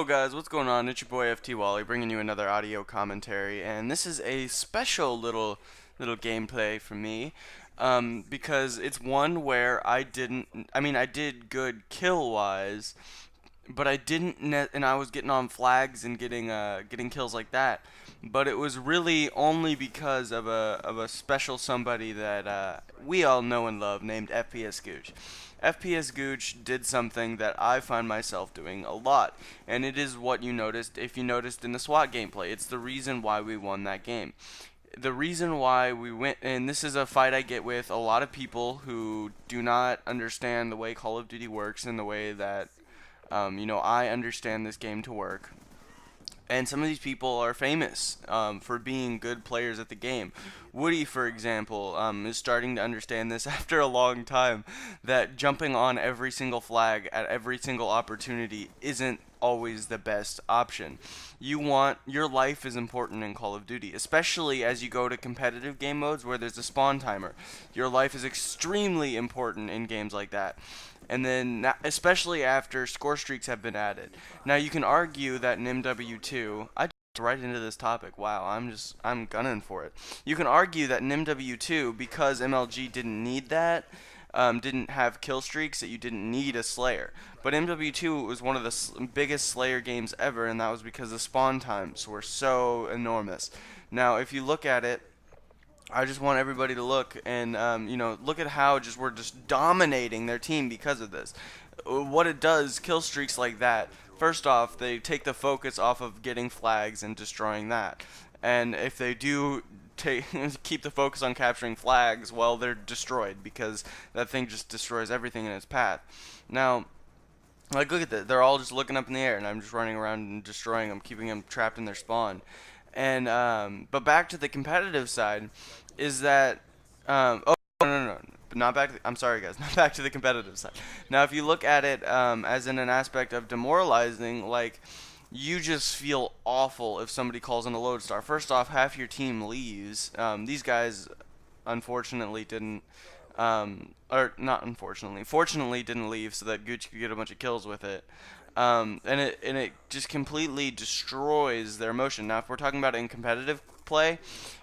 Hello guys, what's going on? It's your boy FT Wally bringing you another audio commentary, and this is a special little gameplay for me, because it's one where I did good kill wise, but I didn't net, and I was getting on flags and getting kills like that. But it was really only because of a special somebody that we all know and love named FPS Gooch. FPS Gooch did something that I find myself doing a lot, and it is what you noticed if you noticed in the SWAT gameplay. It's the reason why we won that game. The reason why we went, and this is a fight I get with a lot of people who do not understand the way Call of Duty works and the way that I understand this game to work. And some of these people are famous for being good players at the game. Woody, for example, is starting to understand this after a long time, that jumping on every single flag at every single opportunity isn't always the best option. Your life is important in Call of Duty, especially as you go to competitive game modes where there's a spawn timer. Your life is extremely important in games like that. And then, especially after score streaks have been added. Now, you can argue that in MW2, I jumped right into this topic. Wow, I'm gunning for it. You can argue that in MW2, because MLG didn't need that, didn't have kill streaks, that you didn't need a Slayer. But MW2 was one of the biggest Slayer games ever, and that was because the spawn times were so enormous. Now, if you look at it, I just want everybody to look and look at how we're just dominating their team because of this. What it does, kill streaks like that. First off, they take the focus off of getting flags and destroying that. And if they do keep the focus on capturing flags, well, they're destroyed because that thing just destroys everything in its path. Now, like, look at that. They're all just looking up in the air, and I'm just running around and destroying them, keeping them trapped in their spawn. And but back to the competitive side, is that oh no, not back. I'm sorry guys, not back to the competitive side. Now, if you look at it as in an aspect of demoralizing, like, you just feel awful if somebody calls in a lodestar. First off, half your team leaves. These guys, unfortunately, didn't. Or not unfortunately, fortunately didn't leave so that Gucci could get a bunch of kills with it. And it just completely destroys their emotion. Now, if we're talking about it in competitive play,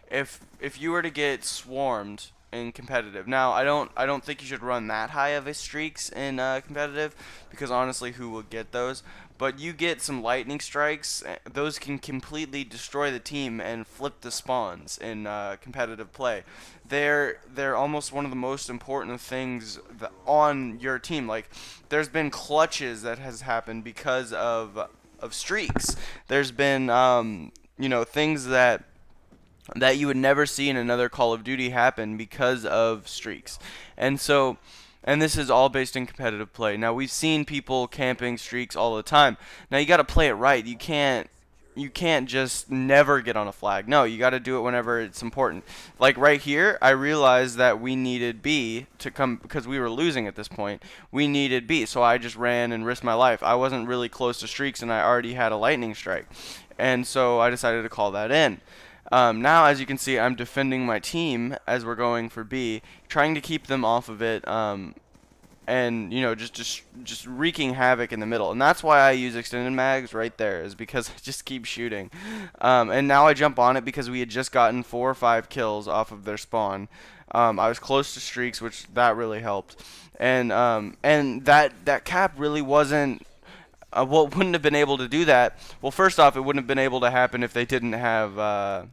if you were to get swarmed in competitive, now I don't think you should run that high of a streaks in competitive, because honestly, who will get those? But you get some lightning strikes; those can completely destroy the team and flip the spawns in competitive play. They're almost one of the most important things on your team. Like, there's been clutches that has happened because of streaks. There's been things that you would never see in another Call of Duty happen because of streaks. And this is all based in competitive play. Now, we've seen people camping streaks all the time. Now, you got to play it right. You can't just never get on a flag. No, you got to do it whenever it's important. Like right here, I realized that we needed B to come because we were losing at this point. We needed B, so I just ran and risked my life. I wasn't really close to streaks, and I already had a lightning strike. And so I decided to call that in. Now, as you can see, I'm defending my team as we're going for B, trying to keep them off of it, and just wreaking havoc in the middle. And that's why I use extended mags right there, is because I just keep shooting. And now I jump on it because we had just gotten 4 or 5 kills off of their spawn. I was close to streaks, which that really helped. And that cap really wasn't. Wouldn't have been able to do that. Well, first off, it wouldn't have been able to happen if they didn't have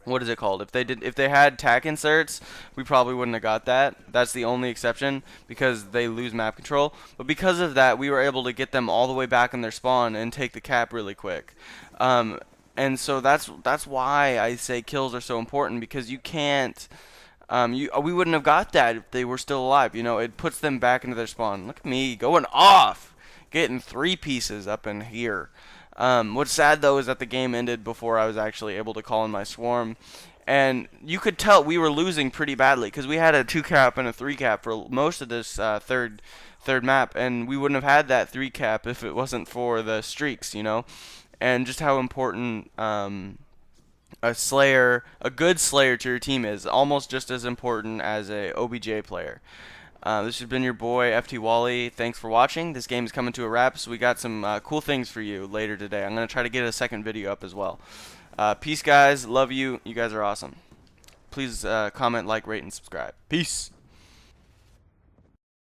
what is it called? If they had tack inserts, we probably wouldn't have got that. That's the only exception, because they lose map control. But because of that, we were able to get them all the way back in their spawn and take the cap really quick. And so that's why I say kills are so important, because you can't. We wouldn't have got that if they were still alive. It puts them back into their spawn. Look at me going off, getting 3 pieces up in here. What's sad, though, is that the game ended before I was actually able to call in my swarm. And you could tell we were losing pretty badly, because we had a 2 cap and a 3 cap for most of this third map. And we wouldn't have had that 3 cap if it wasn't for the streaks, And just how important a good Slayer to your team is. Almost just as important as a OBJ player. This has been your boy FT Wally. Thanks for watching. This game is coming to a wrap, so we got some cool things for you later today. I'm gonna try to get a second video up as well. Peace, guys. Love you. You guys are awesome. Please comment, like, rate, and subscribe. Peace.